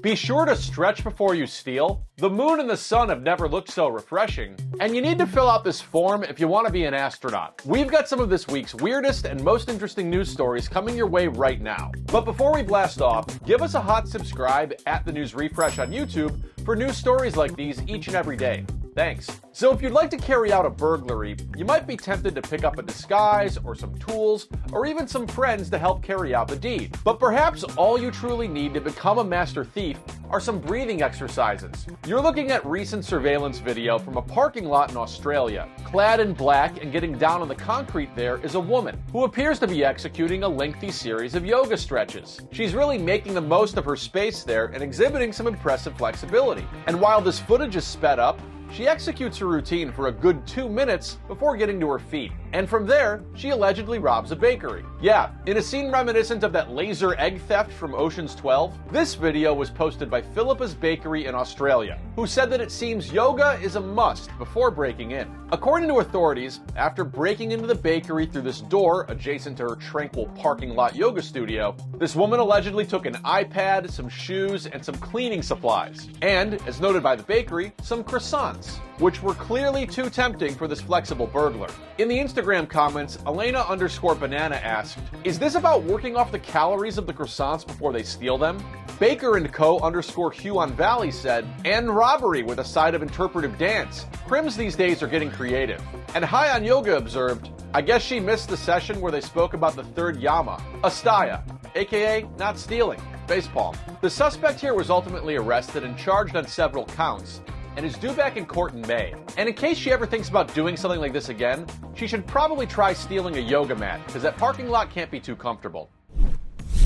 Be sure to stretch before you steal. The moon and the sun have never looked so refreshing. And you need to fill out this form if you want to be an astronaut. We've got some of this week's weirdest and most interesting news stories coming your way right now. But before we blast off, give us a hot subscribe at The News Refresh on YouTube for news stories like these each and every day. Thanks. So if you'd like to carry out a burglary, you might be tempted to pick up a disguise or some tools or even some friends to help carry out the deed. But perhaps all you truly need to become a master thief are some breathing exercises. You're looking at recent surveillance video from a parking lot in Australia. Clad in black and getting down on the concrete there is a woman who appears to be executing a lengthy series of yoga stretches. She's really making the most of her space there and exhibiting some impressive flexibility. And while this footage is sped up, she executes her routine for a good 2 minutes before getting to her feet. And from there, she allegedly robs a bakery. Yeah, in a scene reminiscent of that laser egg theft from Ocean's 12, this video was posted by Philippa's Bakery in Australia, who said that it seems yoga is a must before breaking in. According to authorities, after breaking into the bakery through this door adjacent to her tranquil parking lot yoga studio, this woman allegedly took an iPad, some shoes, and some cleaning supplies. And, as noted by the bakery, some croissants, which were clearly too tempting for this flexible burglar. In the Instagram comments, Elena_banana asked, "Is this about working off the calories of the croissants before they steal them?" Baker&Co_Huon Valley said, "And robbery with a side of interpretive dance. Crims these days are getting creative." And High on Yoga observed, "I guess she missed the session where they spoke about the third yama, astaya, aka not stealing, facepalm." The suspect here was ultimately arrested and charged on several counts, and is due back in court in May. And in case she ever thinks about doing something like this again, she should probably try stealing a yoga mat, because that parking lot can't be too comfortable.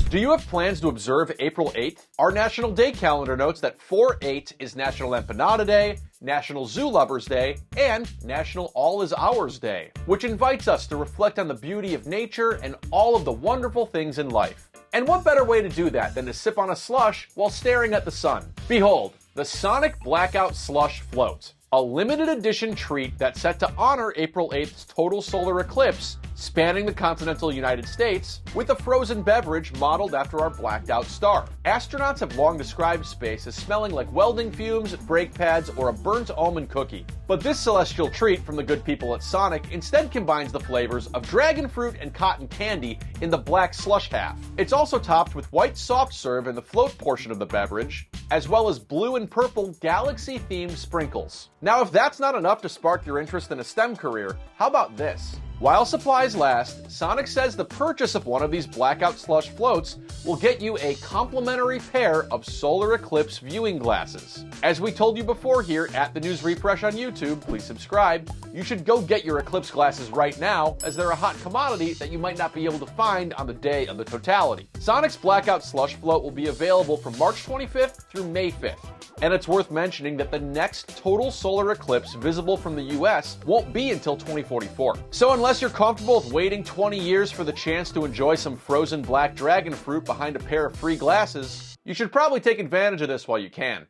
Do you have plans to observe April 8th? Our National Day calendar notes that 4/8 is National Empanada Day, National Zoo Lovers Day, and National All Is Ours Day, which invites us to reflect on the beauty of nature and all of the wonderful things in life. And what better way to do that than to sip on a slush while staring at the sun? Behold, the Sonic Blackout Slush Float, a limited edition treat that's set to honor April 8th's total solar eclipse spanning the continental United States, with a frozen beverage modeled after our blacked out star. Astronauts have long described space as smelling like welding fumes, brake pads, or a burnt almond cookie. But this celestial treat from the good people at Sonic instead combines the flavors of dragon fruit and cotton candy in the black slush half. It's also topped with white soft serve in the float portion of the beverage, as well as blue and purple galaxy-themed sprinkles. Now, if that's not enough to spark your interest in a STEM career, how about this? While supplies last, Sonic says the purchase of one of these Blackout Slush Floats will get you a complimentary pair of solar eclipse viewing glasses. As we told you before here at The News Refresh on YouTube, please subscribe, you should go get your eclipse glasses right now, as they're a hot commodity that you might not be able to find on the day of the totality. Sonic's Blackout Slush Float will be available from March 25th through May 5th. And it's worth mentioning that the next total solar eclipse visible from the US won't be until 2044. So unless you're comfortable with waiting 20 years for the chance to enjoy some frozen black dragon fruit behind a pair of free glasses, you should probably take advantage of this while you can.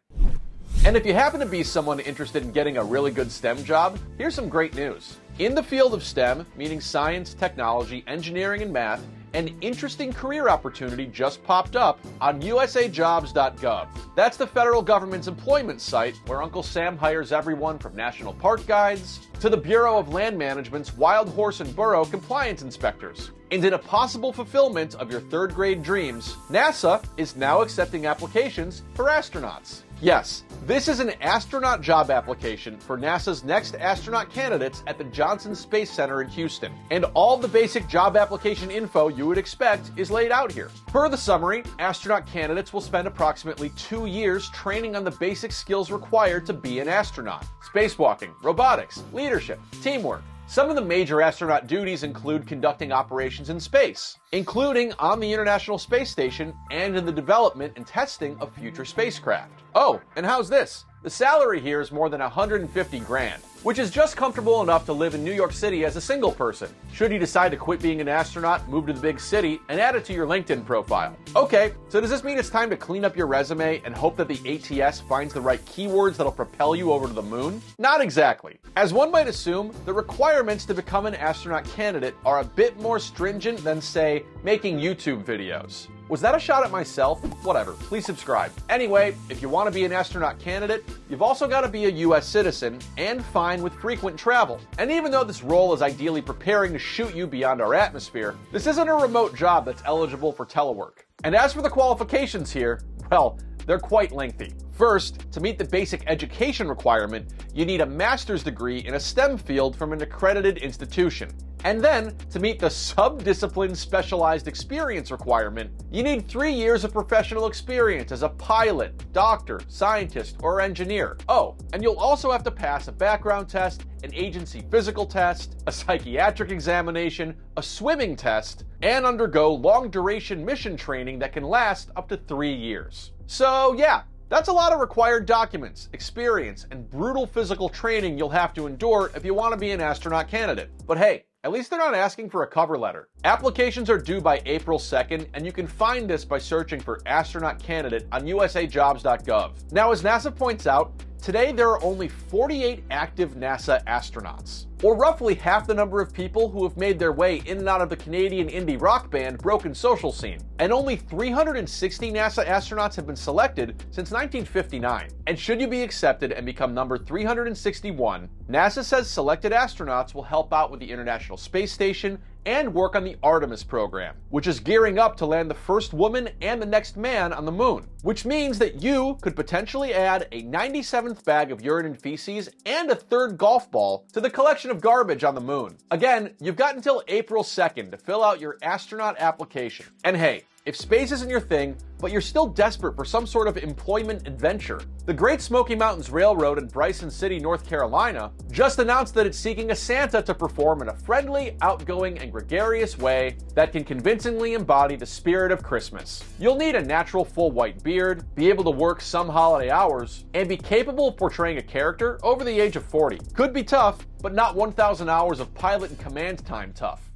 And if you happen to be someone interested in getting a really good STEM job, here's some great news. In the field of STEM, meaning science, technology, engineering, and math, an interesting career opportunity just popped up on usajobs.gov. That's the federal government's employment site where Uncle Sam hires everyone from national park guides to the Bureau of Land Management's wild horse and burro compliance inspectors. And in a possible fulfillment of your third grade dreams, NASA is now accepting applications for astronauts. Yes, this is an astronaut job application for NASA's next astronaut candidates at the Johnson Space Center in Houston. And all the basic job application info you would expect is laid out here. Per the summary, astronaut candidates will spend approximately 2 years training on the basic skills required to be an astronaut: spacewalking, robotics, leadership, teamwork. Some of the major astronaut duties include conducting operations in space, including on the International Space Station and in the development and testing of future spacecraft. Oh, and how's this? The salary here is more than $150 grand, which is just comfortable enough to live in New York City as a single person, should you decide to quit being an astronaut, move to the big city, and add it to your LinkedIn profile. Okay, so does this mean it's time to clean up your resume and hope that the ATS finds the right keywords that'll propel you over to the moon? Not exactly. As one might assume, the requirements to become an astronaut candidate are a bit more stringent than, say, making YouTube videos. Was that a shot at myself? Whatever, please subscribe. Anyway, if you want to be an astronaut candidate, you've also got to be a US citizen and fine with frequent travel. And even though this role is ideally preparing to shoot you beyond our atmosphere, this isn't a remote job that's eligible for telework. And as for the qualifications here, well, they're quite lengthy. First, to meet the basic education requirement, you need a master's degree in a STEM field from an accredited institution. And then, to meet the sub-discipline specialized experience requirement, you need 3 years of professional experience as a pilot, doctor, scientist, or engineer. Oh, and you'll also have to pass a background test, an agency physical test, a psychiatric examination, a swimming test, and undergo long-duration mission training that can last up to 3 years. So yeah, that's a lot of required documents, experience, and brutal physical training you'll have to endure if you want to be an astronaut candidate. But hey, at least they're not asking for a cover letter. Applications are due by April 2nd, and you can find this by searching for Astronaut Candidate on usajobs.gov. Now, as NASA points out, today there are only 48 active NASA astronauts, or roughly half the number of people who have made their way in and out of the Canadian indie rock band Broken Social Scene. And only 360 NASA astronauts have been selected since 1959. And should you be accepted and become number 361, NASA says selected astronauts will help out with the International Space Station and work on the Artemis program, which is gearing up to land the first woman and the next man on the moon. Which means that you could potentially add a 97th bag of urine and feces and a third golf ball to the collection of garbage on the moon. Again, you've got until April 2nd to fill out your astronaut application. And hey, if space isn't your thing, but you're still desperate for some sort of employment adventure, the Great Smoky Mountains Railroad in Bryson City, North Carolina, just announced that it's seeking a Santa to perform in a friendly, outgoing, and gregarious way that can convincingly embody the spirit of Christmas. You'll need a natural full white beard, be able to work some holiday hours, and be capable of portraying a character over the age of 40. Could be tough, but not 1,000 hours of pilot and command time tough.